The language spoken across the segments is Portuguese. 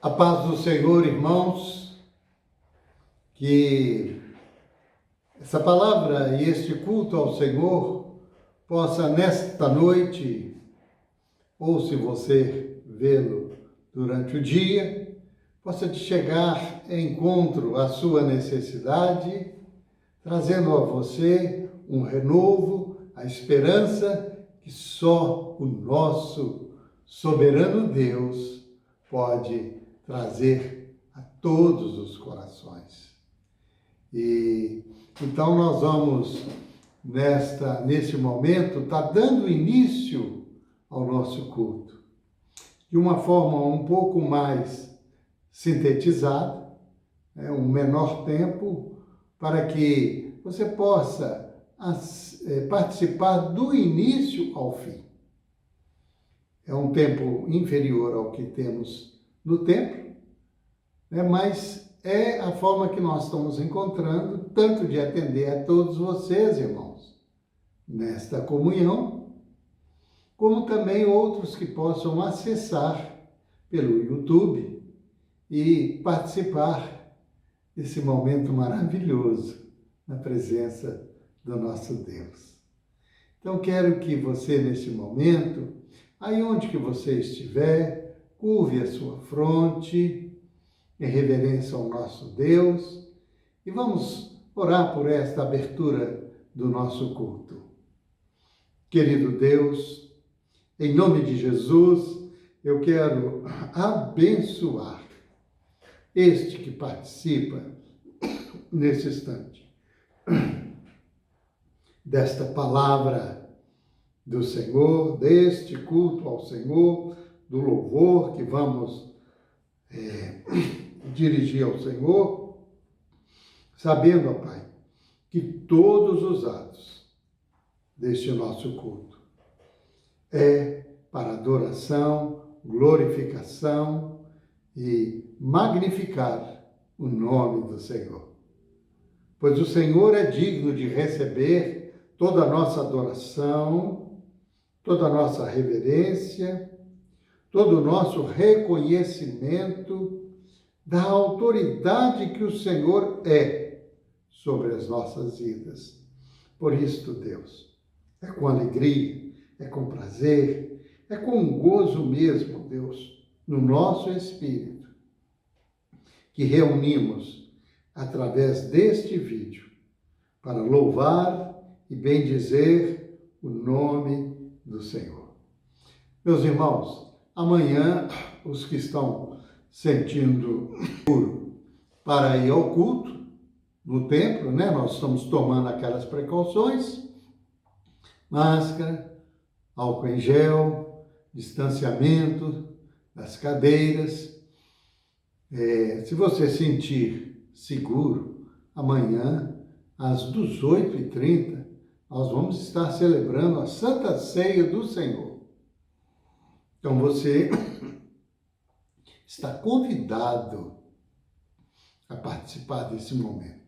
A paz do Senhor, irmãos, que essa palavra e este culto ao Senhor possa nesta noite, ou se você vê-lo durante o dia, possa te chegar em encontro à sua necessidade, trazendo a você um renovo, a esperança que só o nosso soberano Deus pode trazer a todos os corações. E então nós vamos, nesse momento, dando início ao nosso culto, de uma forma um pouco mais sintetizada, um menor tempo, para que você possa participar do início ao fim. É um tempo inferior ao que temos no templo, mas é a forma que nós estamos encontrando, tanto de atender a todos vocês, irmãos, nesta comunhão, como também outros que possam acessar pelo YouTube e participar desse momento maravilhoso na presença do nosso Deus. Então, quero que você, nesse momento, aí onde que você estiver, curve a sua fronte, em reverência ao nosso Deus, e vamos orar por esta abertura do nosso culto. Querido Deus, em nome de Jesus, eu quero abençoar este que participa nesse instante desta palavra do Senhor, deste culto ao Senhor, do louvor que vamos dirigir ao Senhor, sabendo, ó Pai, que todos os atos deste nosso culto é para adoração, glorificação e magnificar o nome do Senhor. Pois o Senhor é digno de receber toda a nossa adoração, toda a nossa reverência, todo o nosso reconhecimento da autoridade que o Senhor é sobre as nossas vidas. Por isto, Deus, é com alegria, é com prazer, é com gozo mesmo, Deus, no nosso espírito, que reunimos através deste vídeo para louvar e bendizer o nome do Senhor. Meus irmãos, amanhã, os que estão sentindo seguro para ir ao culto no templo, nós estamos tomando aquelas precauções, máscara, álcool em gel, distanciamento das cadeiras. Se você sentir seguro, amanhã, às 18h30, nós vamos estar celebrando a Santa Ceia do Senhor. Então você está convidado a participar desse momento.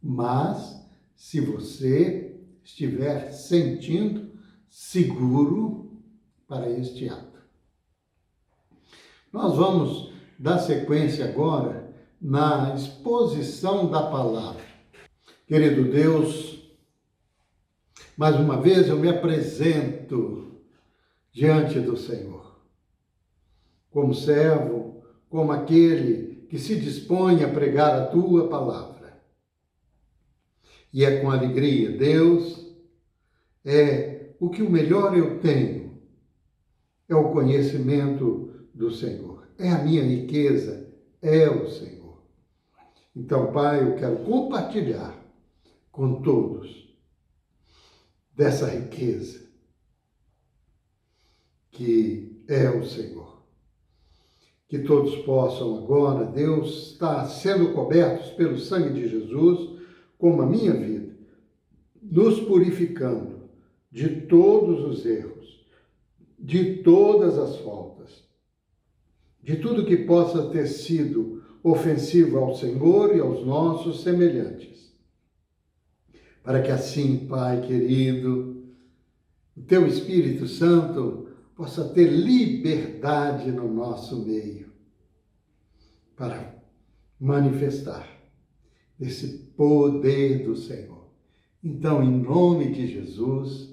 Mas, se você estiver sentindo seguro para este ato. Nós vamos dar sequência agora na exposição da palavra. Querido Deus, mais uma vez eu me apresento diante do Senhor, como servo, como aquele que se dispõe a pregar a Tua palavra. E é com alegria, Deus, o que o melhor eu tenho, é o conhecimento do Senhor. É a minha riqueza, é o Senhor. Então, Pai, eu quero compartilhar com todos dessa riqueza que é o Senhor. Que todos possam agora, Deus, estar sendo cobertos pelo sangue de Jesus, como a minha vida, nos purificando de todos os erros, de todas as faltas, de tudo que possa ter sido ofensivo ao Senhor e aos nossos semelhantes. Para que assim, Pai querido, o Teu Espírito Santo possa ter liberdade no nosso meio. para manifestar esse poder do Senhor. Então, em nome de Jesus,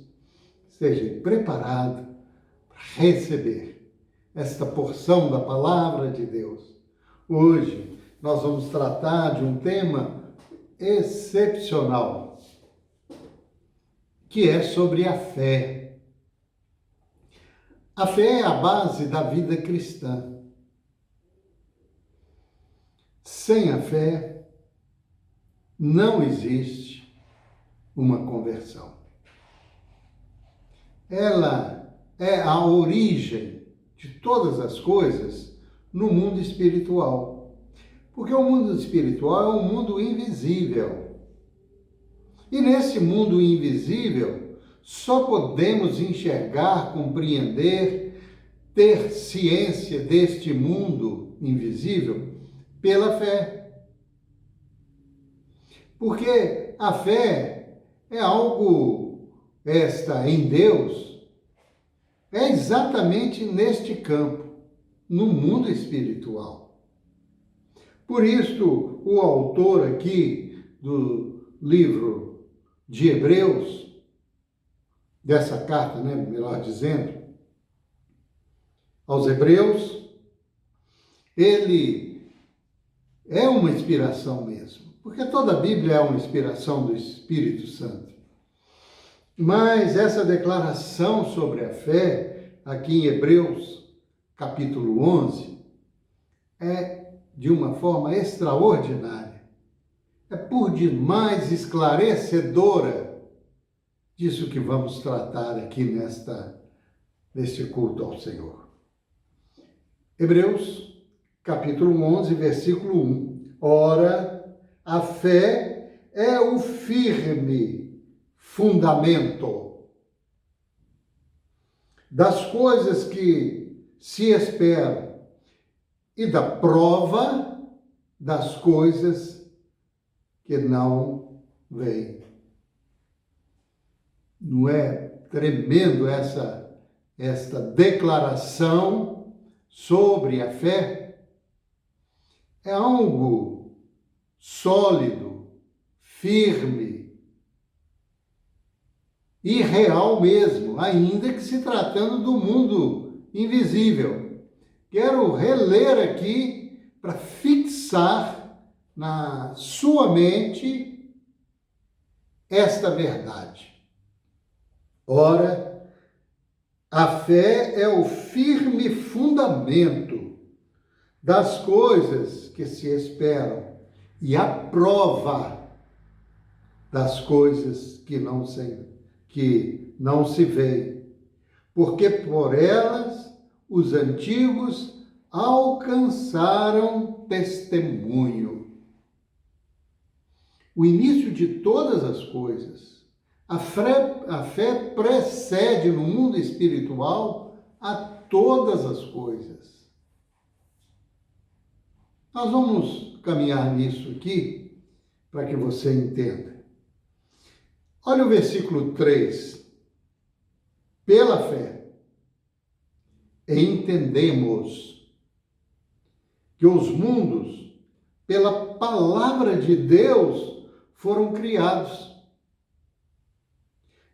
esteja preparado para receber esta porção da palavra de Deus. Hoje, nós vamos tratar de um tema excepcional, que é sobre a fé. A fé é a base da vida cristã. Sem a fé, não existe uma conversão. Ela é a origem de todas as coisas no mundo espiritual. Porque o mundo espiritual é um mundo invisível. E nesse mundo invisível, só podemos enxergar, compreender, ter ciência deste mundo invisível pela fé. Porque a fé é algo, em Deus, é exatamente neste campo, no mundo espiritual. Por isso, o autor aqui do livro de Hebreus, dessa carta, melhor dizendo, aos Hebreus, ele é uma inspiração mesmo, porque toda a Bíblia é uma inspiração do Espírito Santo. Mas essa declaração sobre a fé, aqui em Hebreus, capítulo 11, é de uma forma extraordinária. É por demais esclarecedora disso que vamos tratar aqui neste culto ao Senhor. Hebreus, capítulo 11, versículo 1. Ora, a fé é o firme fundamento das coisas que se esperam e da prova das coisas que não veem. Não é tremendo esta declaração sobre a fé? É algo sólido, firme e real mesmo, ainda que se tratando do mundo invisível. Quero reler aqui para fixar na sua mente esta verdade. Ora, a fé é o firme fundamento das coisas que se esperam e a prova das coisas que não se veem, porque por elas os antigos alcançaram testemunho. O início de todas as coisas, a fé precede no mundo espiritual a todas as coisas. Nós vamos caminhar nisso aqui para que você entenda. Olha o versículo 3. Pela fé, entendemos que os mundos, pela palavra de Deus, foram criados,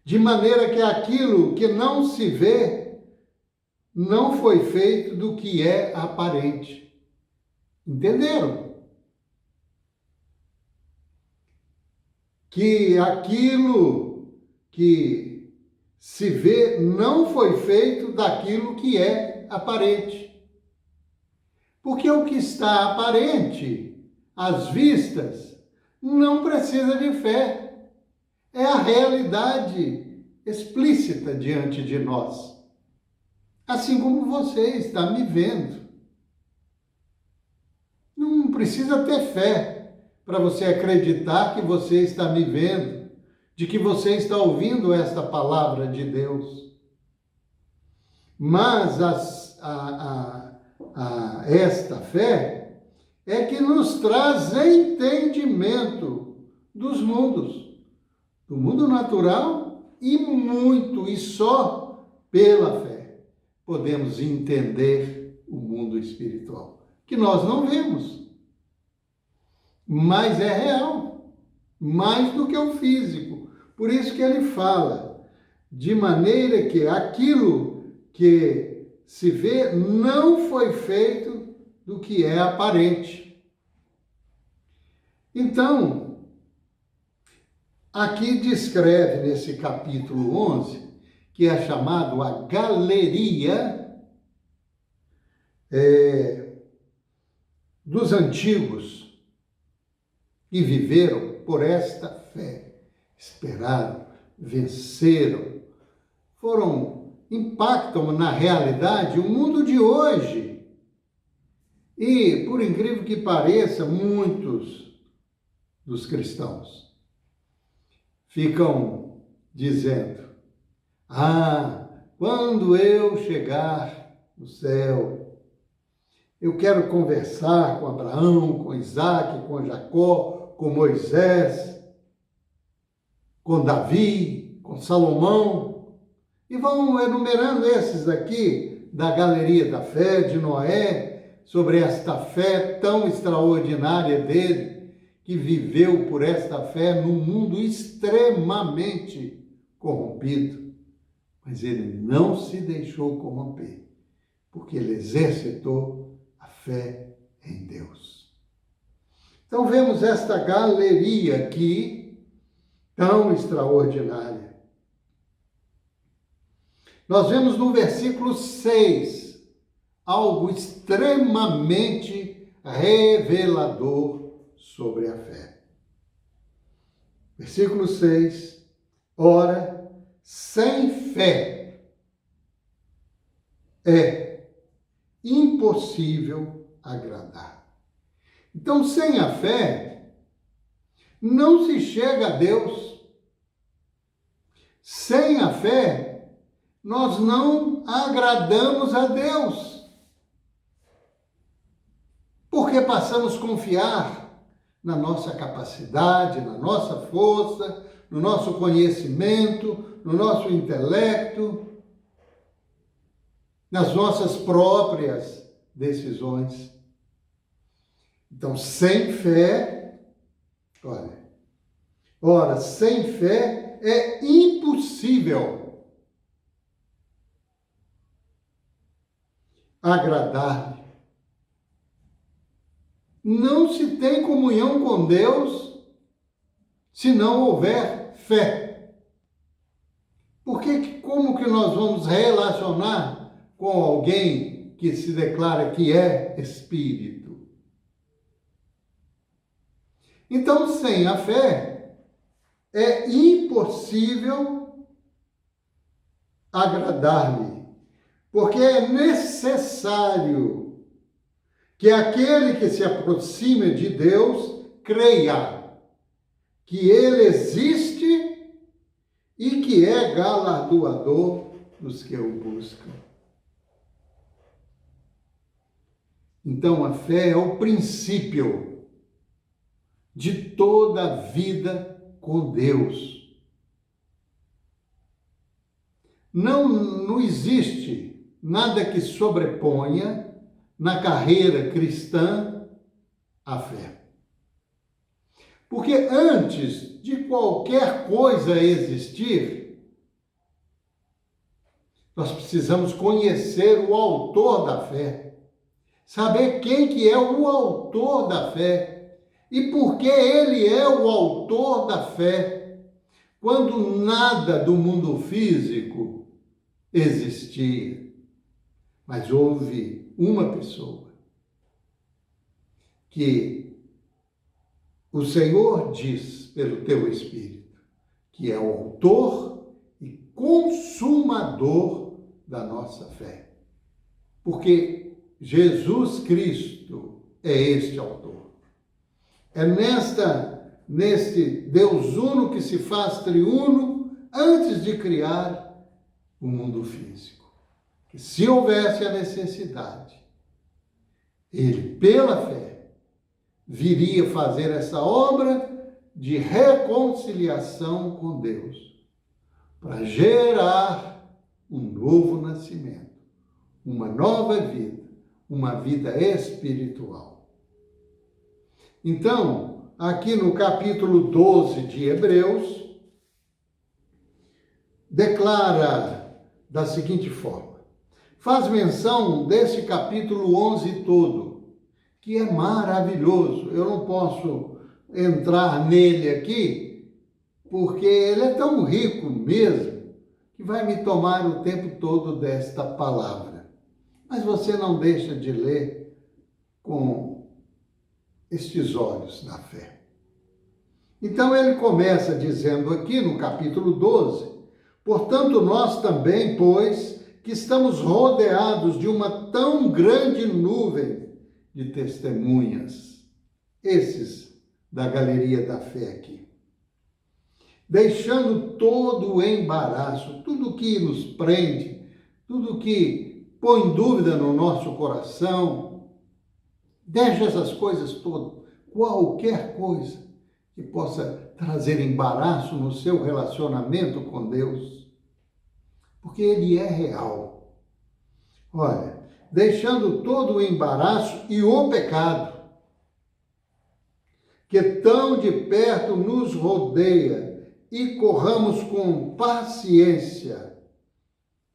de maneira que aquilo que não se vê não foi feito do que é aparente. Entenderam? Que aquilo que se vê não foi feito daquilo que é aparente. Porque o que está aparente, às vistas, não precisa de fé. É a realidade explícita diante de nós. Assim como você está me vendo. Não precisa ter fé para você acreditar que você está me vendo, de que você está ouvindo esta palavra de Deus. Mas esta fé é que nos traz entendimento dos mundos, do mundo natural e só pela fé podemos entender o mundo espiritual, que nós não vemos. mas é real, mais do que o físico. Por isso que ele fala, de maneira que aquilo que se vê não foi feito do que é aparente. Então, aqui descreve nesse capítulo 11, que é chamado a galeria dos antigos que viveram por esta fé, esperaram, venceram, impactam na realidade o mundo de hoje. E, por incrível que pareça, muitos dos cristãos ficam dizendo: quando eu chegar no céu, eu quero conversar com Abraão, com Isaac, com Jacó, com Moisés, com Davi, com Salomão. E vão enumerando esses aqui da galeria da fé de Noé, sobre esta fé tão extraordinária dele, que viveu por esta fé num mundo extremamente corrompido. Mas ele não se deixou corromper, porque ele exercitou a fé em Deus. Então vemos esta galeria aqui, tão extraordinária. Nós vemos no versículo 6, algo extremamente revelador sobre a fé. Versículo 6, ora, sem fé é impossível agradar. Então, sem a fé, não se chega a Deus. Sem a fé, nós não agradamos a Deus. Porque passamos a confiar na nossa capacidade, na nossa força, no nosso conhecimento, no nosso intelecto, nas nossas próprias decisões. Então, sem fé, sem fé é impossível agradar-lhe. Não se tem comunhão com Deus se não houver fé. Porque como que nós vamos relacionar com alguém que se declara que é espírito? Então, sem a fé, é impossível agradar-lhe, porque é necessário que aquele que se aproxime de Deus creia que Ele existe e que é galardoador dos que o buscam. Então, a fé é o princípio de toda a vida com Deus. Não existe nada que sobreponha na carreira cristã a fé. Porque antes de qualquer coisa existir, nós precisamos conhecer o autor da fé, saber quem que é o autor da fé. E porque ele é o autor da fé, quando nada do mundo físico existia. Mas houve uma pessoa que o Senhor diz pelo teu Espírito, que é o autor e consumador da nossa fé. Porque Jesus Cristo é este autor. É neste Deus uno que se faz triuno antes de criar o mundo físico. Que se houvesse a necessidade, ele, pela fé, viria fazer essa obra de reconciliação com Deus, para gerar um novo nascimento, uma nova vida, uma vida espiritual. Então, aqui no capítulo 12 de Hebreus, declara da seguinte forma: faz menção desse capítulo 11 todo, que é maravilhoso. Eu não posso entrar nele aqui, porque ele é tão rico mesmo, que vai me tomar o tempo todo desta palavra. Mas você não deixa de ler com estes olhos da fé. Então ele começa dizendo aqui no capítulo 12, portanto nós também, pois, que estamos rodeados de uma tão grande nuvem de testemunhas, esses da galeria da fé aqui, deixando todo o embaraço, tudo que nos prende, tudo que põe dúvida no nosso coração, deixa essas coisas todas, qualquer coisa que possa trazer embaraço no seu relacionamento com Deus, porque Ele é real. Olha, deixando todo o embaraço e o pecado, que tão de perto nos rodeia, e corramos com paciência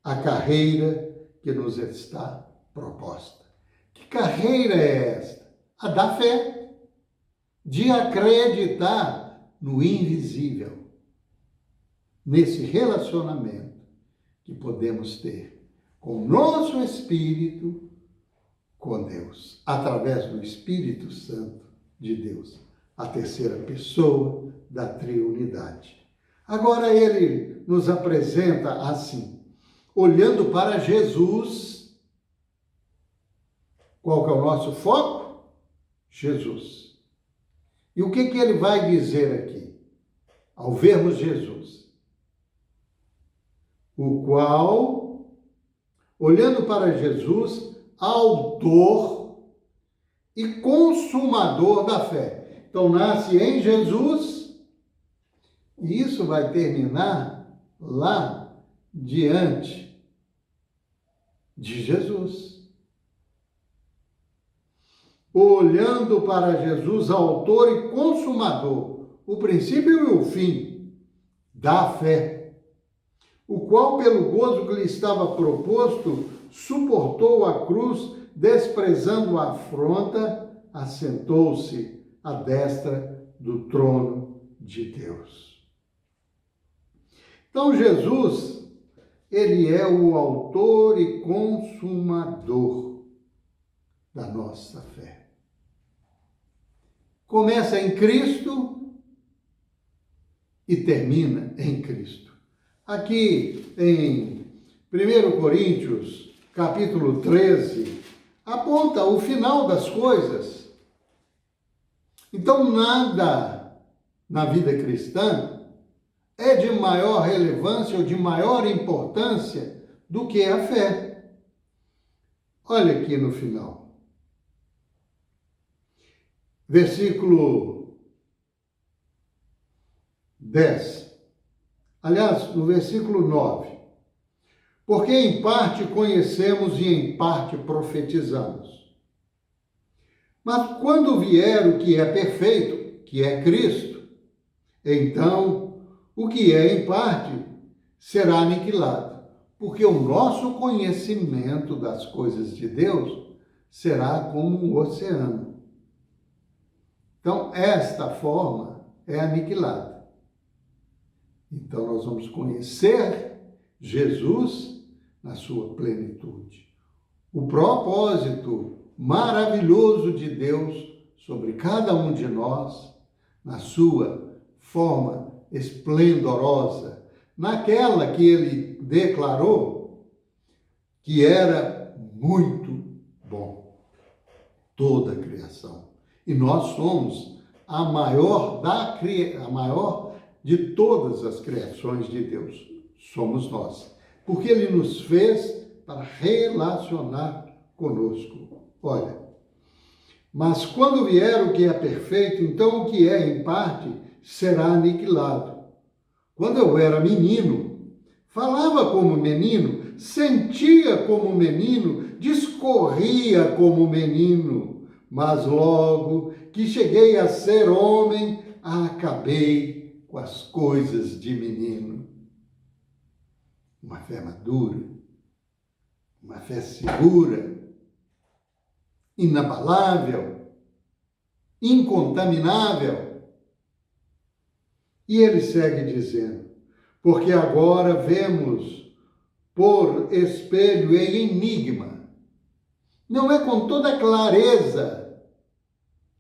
a carreira que nos está proposta. Que carreira é esta? A da fé, de acreditar no invisível, nesse relacionamento que podemos ter com o nosso espírito com Deus, através do Espírito Santo de Deus, a terceira pessoa da triunidade. Agora ele nos apresenta assim, olhando para Jesus. Qual que é o nosso foco? Jesus. E o que ele vai dizer aqui? Ao vermos Jesus, o qual, olhando para Jesus, autor e consumador da fé. Então, nasce em Jesus, e isso vai terminar lá diante de Jesus. Olhando para Jesus, autor e consumador, o princípio e o fim da fé, o qual, pelo gozo que lhe estava proposto, suportou a cruz, desprezando a afronta, assentou-se à destra do trono de Deus. Então, Jesus, ele é o autor e consumador da nossa fé. Começa em Cristo e termina em Cristo. Aqui em 1 Coríntios, capítulo 13, aponta o final das coisas. Então, nada na vida cristã é de maior relevância ou de maior importância do que a fé. Olha aqui no final. Versículo 10. Aliás, no versículo 9. Porque em parte conhecemos e em parte profetizamos. Mas quando vier o que é perfeito, que é Cristo, então o que é em parte será aniquilado, porque o nosso conhecimento das coisas de Deus será como um oceano. Então, esta forma é aniquilada. Então, nós vamos conhecer Jesus na sua plenitude. O propósito maravilhoso de Deus sobre cada um de nós, na sua forma esplendorosa, naquela que ele declarou que era muito bom, toda a criação. E nós somos a maior de todas as criações de Deus. Somos nós, porque ele nos fez para relacionar conosco. Olha, mas quando vier o que é perfeito, então o que é em parte será aniquilado. Quando eu era menino, falava como menino, sentia como menino, discorria como menino, mas logo que cheguei a ser homem, acabei com as coisas de menino. Uma fé madura, uma fé segura, inabalável, incontaminável. E ele segue dizendo, porque agora vemos por espelho e enigma. Não é com toda clareza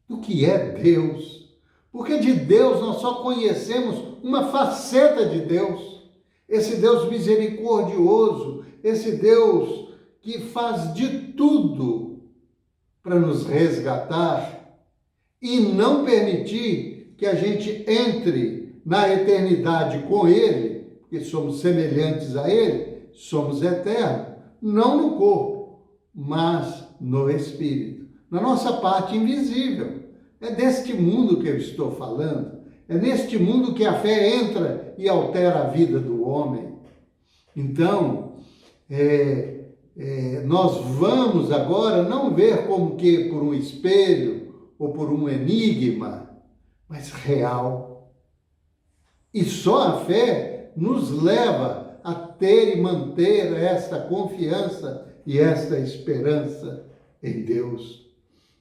do que é Deus, porque de Deus nós só conhecemos uma faceta de Deus, esse Deus misericordioso, esse Deus que faz de tudo para nos resgatar e não permitir que a gente entre na eternidade com Ele, porque somos semelhantes a Ele, somos eternos, não no corpo, mas no Espírito, na nossa parte invisível. É deste mundo que eu estou falando, é neste mundo que a fé entra e altera a vida do homem. Então, nós vamos agora não ver como que por um espelho ou por um enigma, mas real. E só a fé nos leva a ter e manter esta confiança e esta esperança em Deus.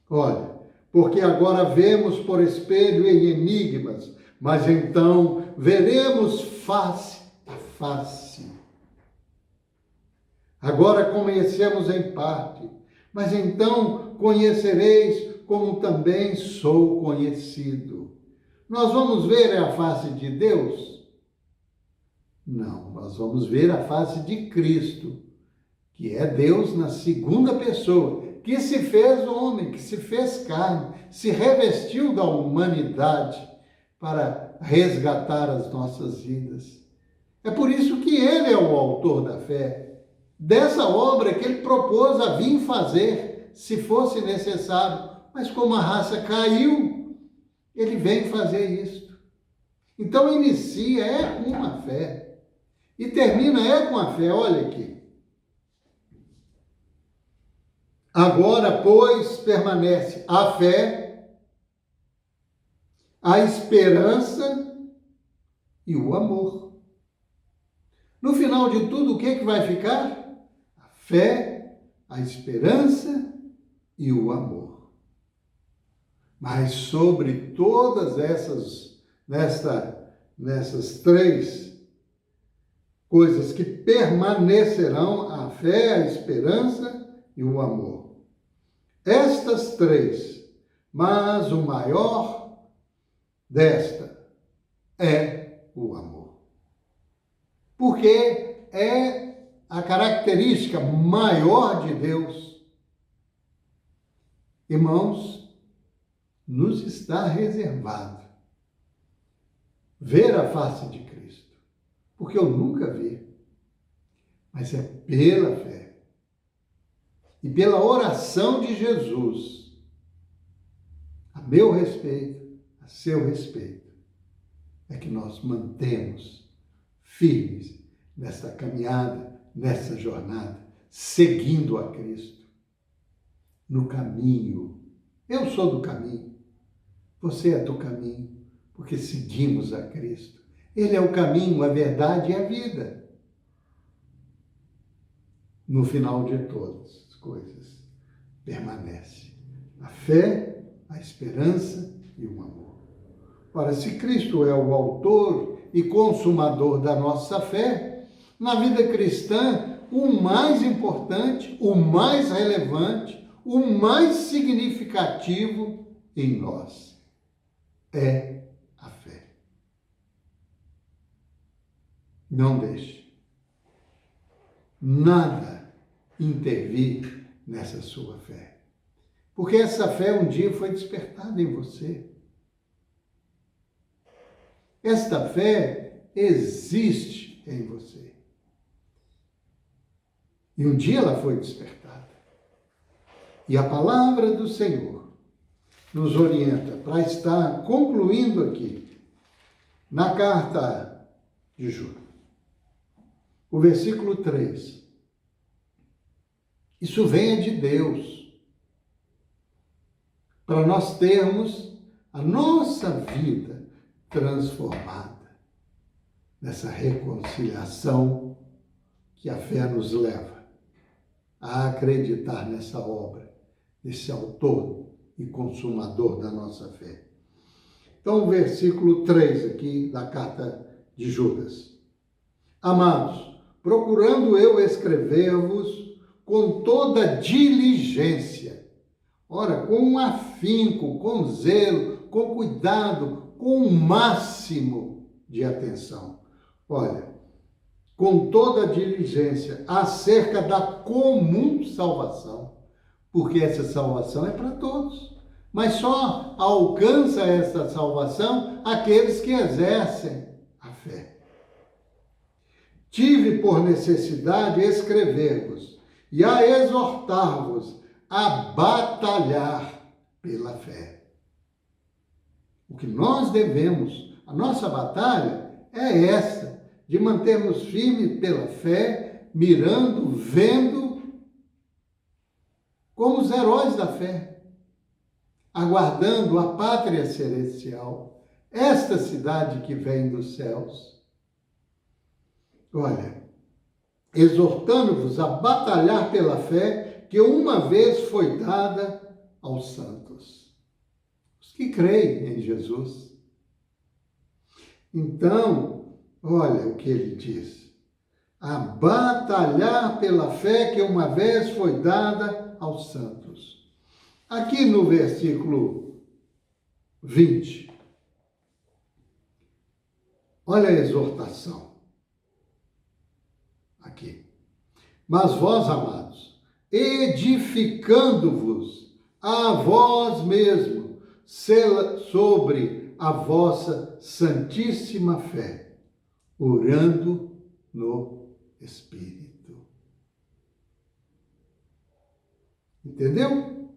Olha, porque agora vemos por espelho em enigmas, mas então veremos face a face. Agora conhecemos em parte, mas então conhecereis como também sou conhecido. Nós vamos ver a face de Deus? Não, nós vamos ver a face de Cristo, que é Deus na segunda pessoa, que se fez homem, que se fez carne, se revestiu da humanidade para resgatar as nossas vidas. É por isso que Ele é o autor da fé, dessa obra que Ele propôs a vir fazer, se fosse necessário. Mas como a raça caiu, Ele vem fazer isto. Então inicia com uma fé e termina com a fé. Olha aqui. Agora, pois, permanece a fé, a esperança e o amor. No final de tudo, o que é que vai ficar? A fé, a esperança e o amor. Mas sobre todas nessas três coisas que permanecerão, a fé, a esperança e o amor. Estas três, mas o maior desta é o amor. Porque é a característica maior de Deus. Irmãos, nos está reservado ver a face de Cristo, porque eu nunca vi, mas é pela fé. E pela oração de Jesus, a meu respeito, a seu respeito, é que nós mantemos firmes nessa caminhada, nessa jornada, seguindo a Cristo, no caminho. Eu sou do caminho, você é do caminho, porque seguimos a Cristo. Ele é o caminho, a verdade e a vida. No final de todas as coisas, permanece a fé, a esperança e o amor. Ora, se Cristo é o autor e consumador da nossa fé, na vida cristã, o mais importante, o mais relevante, o mais significativo em nós é a fé. Não deixe nada intervir nessa sua fé. Porque essa fé um dia foi despertada em você. Esta fé existe em você. E um dia ela foi despertada. E a palavra do Senhor nos orienta para estar concluindo aqui, na carta de Jó. O versículo 3. Isso vem de Deus. para nós termos a nossa vida transformada nessa reconciliação que a fé nos leva a acreditar nessa obra, desse autor e consumador da nossa fé. Então, o versículo 3 aqui da carta de Judas. Amados, procurando eu escrever-vos com toda diligência, ora, com afinco, com zelo, com cuidado, com o máximo de atenção. Olha, com toda diligência, acerca da comum salvação, porque essa salvação é para todos, mas só alcança essa salvação aqueles que exercem a fé. Tive por necessidade escrever-vos e a exortar-vos a batalhar pela fé. O que nós devemos, a nossa batalha é essa, de mantermos firme pela fé, mirando, vendo, como os heróis da fé, aguardando a pátria celestial, esta cidade que vem dos céus. Olha, exortando-vos a batalhar pela fé que uma vez foi dada aos santos, os que creem em Jesus. Então, olha o que ele diz: a batalhar pela fé que uma vez foi dada aos santos. Aqui no versículo 20, olha a exortação. Aqui. Mas vós, amados, edificando-vos a vós mesmos sobre a vossa santíssima fé, orando no Espírito. Entendeu?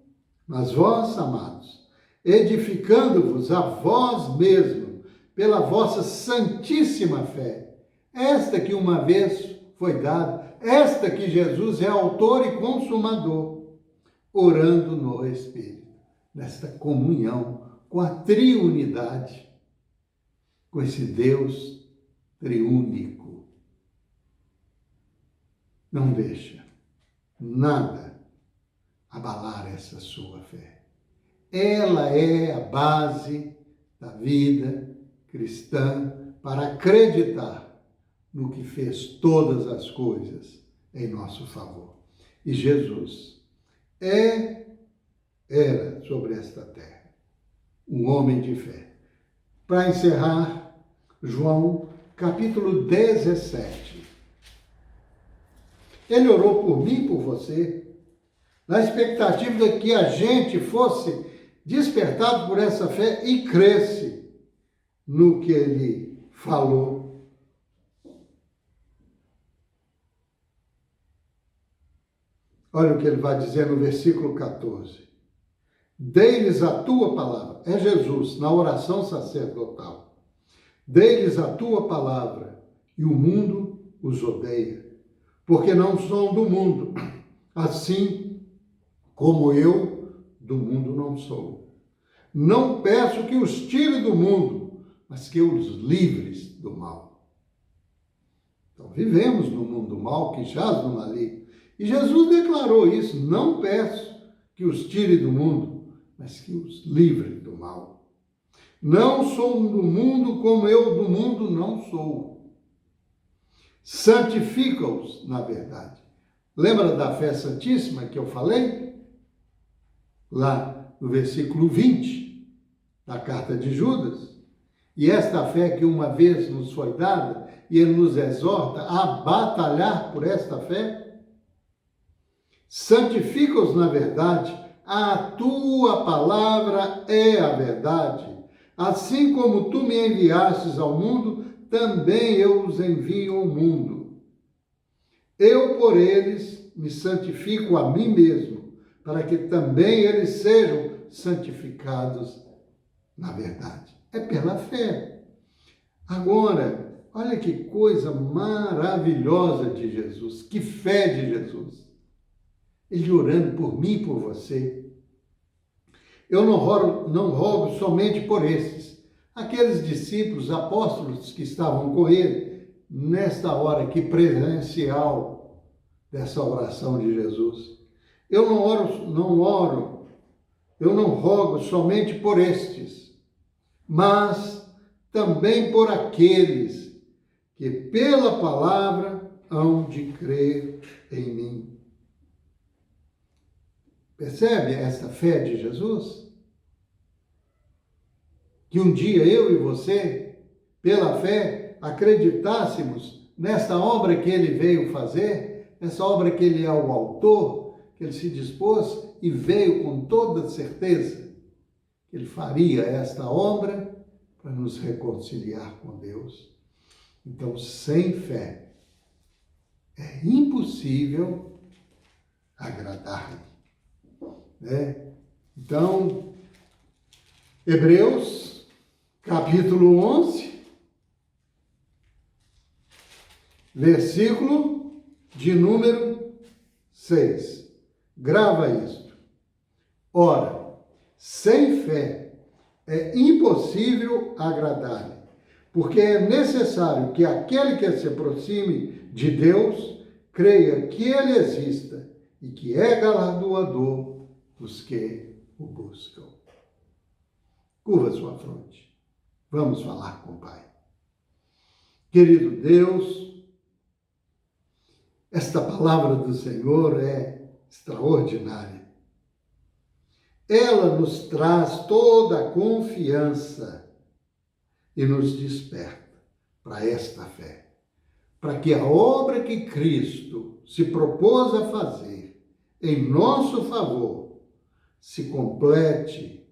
Mas vós, amados, edificando-vos a vós mesmos pela vossa santíssima fé, esta que uma vez foi dada, esta que Jesus é autor e consumador, orando no Espírito, nesta comunhão com a triunidade, com esse Deus triúnico. Não deixa nada abalar essa sua fé. Ela é a base da vida cristã para acreditar no que fez todas as coisas em nosso favor. E Jesus era sobre esta terra um homem de fé. Para encerrar, João, capítulo 17. Ele orou por mim e por você, na expectativa de que a gente fosse despertado por essa fé e cresce no que ele falou. Olha o que ele vai dizer no versículo 14. Dei-lhes a tua palavra. É Jesus, na oração sacerdotal. Dei-lhes a tua palavra, e o mundo os odeia, porque não são do mundo, assim como eu do mundo não sou. Não peço que os tire do mundo, mas que os livres do mal. Então, vivemos no mundo mal que jaz no maligno. E Jesus declarou isso: não peço que os tire do mundo, mas que os livre do mal. Não sou do mundo como eu do mundo não sou. Santifica-os na verdade. Lembra da fé santíssima que eu falei? Lá no versículo 20 da carta de Judas. E esta fé que uma vez nos foi dada, e ele nos exorta a batalhar por esta fé. Santifica-os na verdade, a tua palavra é a verdade. Assim como tu me enviastes ao mundo, também eu os envio ao mundo. Eu por eles me santifico a mim mesmo, para que também eles sejam santificados na verdade. É pela fé. Agora, olha que coisa maravilhosa de Jesus, que fé de Jesus. Ele orando por mim e por você. Eu não rogo somente por estes, aqueles discípulos, apóstolos que estavam com ele, nesta hora aqui presencial dessa oração de Jesus. Eu não rogo somente por estes, mas também por aqueles que pela palavra hão de crer em mim. Percebe essa fé de Jesus? Que um dia eu e você, pela fé, acreditássemos nesta obra que ele veio fazer, essa obra que ele é o autor, que ele se dispôs e veio com toda certeza que ele faria esta obra para nos reconciliar com Deus. Então, sem fé, é impossível agradar-lhe, né? Então, Hebreus, capítulo 11, versículo de número 6. Grava isto. Ora, sem fé é impossível agradar-lhe, porque é necessário que aquele que se aproxime de Deus creia que ele exista e que é galardoador dos que o buscam. Curva sua fronte. Vamos falar com o Pai. Querido Deus, esta palavra do Senhor é extraordinária. Ela nos traz toda a confiança e nos desperta para esta fé, para que a obra que Cristo se propôs a fazer em nosso favor se complete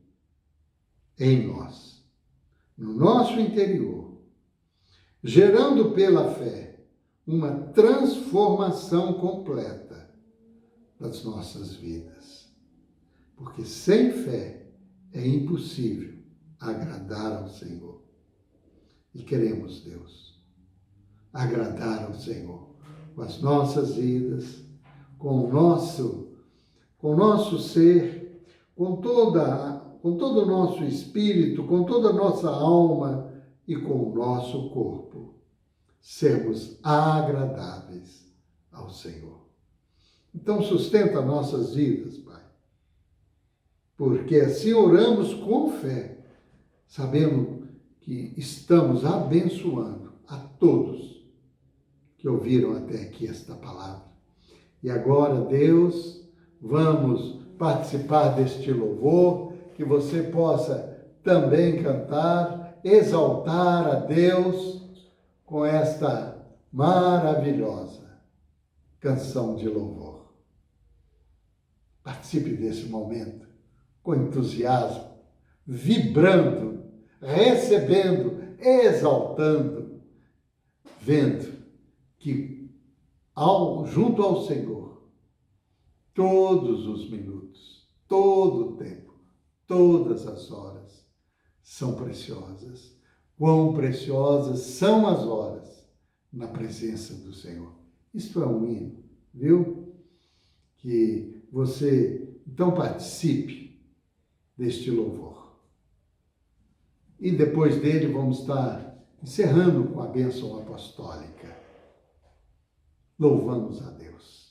em nós, no nosso interior, gerando pela fé uma transformação completa das nossas vidas. Porque sem fé é impossível agradar ao Senhor. E queremos, Deus, agradar ao Senhor com as nossas vidas, com o nosso ser, com todo o nosso espírito, com toda a nossa alma e com o nosso corpo. Sermos agradáveis ao Senhor. Então, sustenta nossas vidas, Pai. Porque assim oramos com fé, sabendo que estamos abençoando a todos que ouviram até aqui esta palavra. E agora, Deus, vamos participar deste louvor, que você possa também cantar, exaltar a Deus com esta maravilhosa canção de louvor. Participe desse momento com entusiasmo, vibrando, recebendo, exaltando, vendo que junto ao Senhor, todos os minutos, todo o tempo, todas as horas são preciosas. Quão preciosas são as horas na presença do Senhor. Isto é um hino, viu? Que você, então, participe deste louvor. E depois dele vamos estar encerrando com a bênção apostólica. Louvamos a Deus.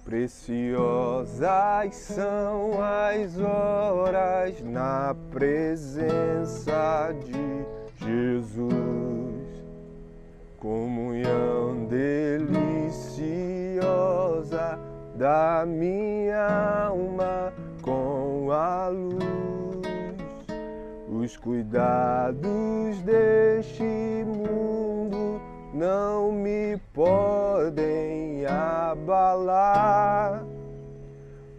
Preciosas são as horas na presença de Jesus, comunhão deliciosa da minha alma com a luz. Os cuidados deste mundo não me podem abalar,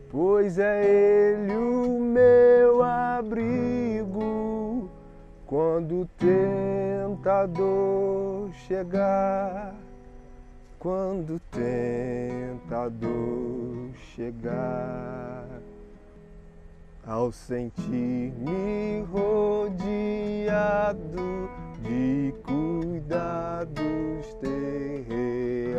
pois é Ele o meu abrigo quando o tentador chegar, quando o tentador chegar. ao sentir-me rodeado de cuidados terreais,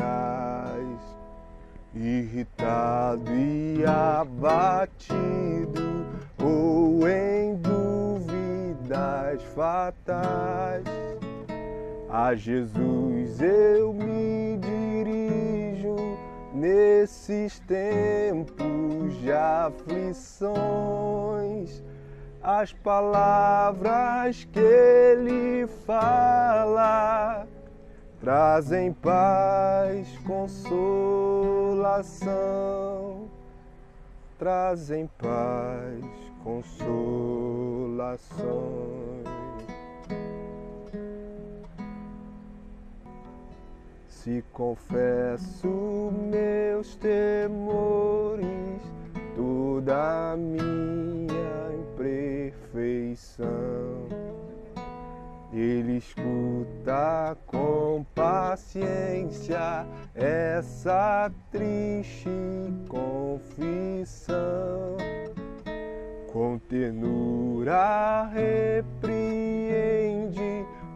irritado e abatido, ou em dúvidas fatais, a Jesus eu me dirijo nesses tempos de aflições. As palavras que Ele fala trazem paz, consolação, trazem paz, consolações. Se confesso meus temores, toda a minha imperfeição, Ele escuta com paciência essa triste confissão. Com ternura repreende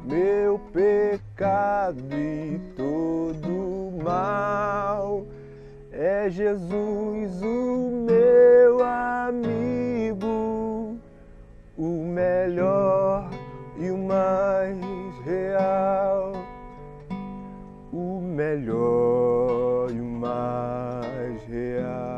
meu pecado e todo mal. É Jesus o meu amigo, o melhor e o mais real, o melhor e o mais real.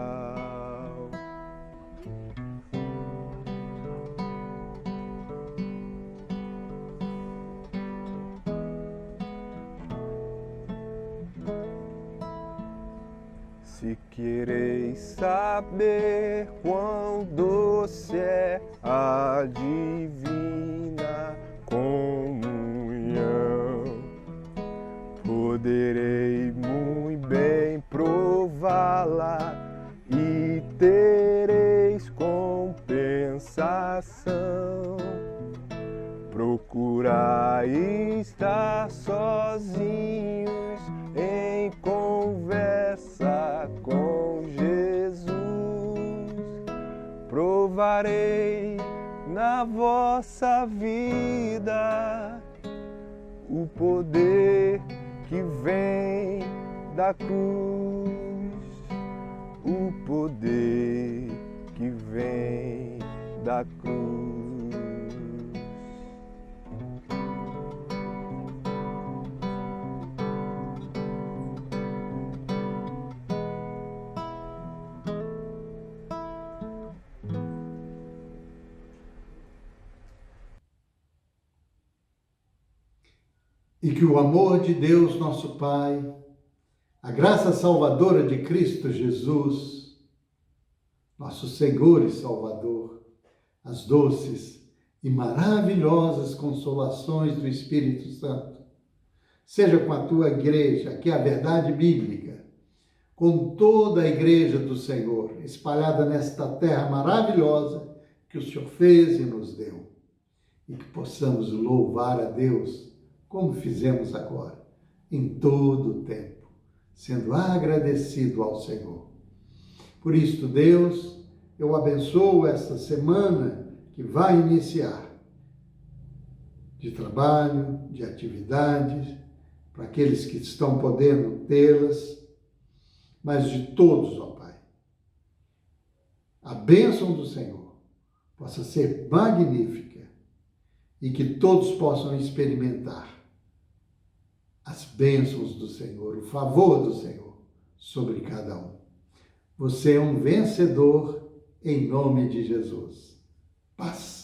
Se quereis saber quão doce é a divina comunhão, poderei muito bem prová-la e tereis compensação. Procurai estar sozinhos em conversa com Jesus. Provarei na vossa vida o poder que vem da cruz, o poder que vem da cruz. E que o amor de Deus, nosso Pai, a graça salvadora de Cristo Jesus, nosso Senhor e Salvador, as doces e maravilhosas consolações do Espírito Santo, seja com a tua igreja, que é a verdade bíblica, com toda a igreja do Senhor, espalhada nesta terra maravilhosa que o Senhor fez e nos deu, e que possamos louvar a Deus como fizemos agora, em todo o tempo, sendo agradecido ao Senhor. Por isto, Deus, eu abençoo esta semana que vai iniciar, de trabalho, de atividades, para aqueles que estão podendo tê-las, mas de todos, ó Pai. A bênção do Senhor possa ser magnífica e que todos possam experimentar as bênçãos do Senhor, o favor do Senhor sobre cada um. Você é um vencedor em nome de Jesus. Paz.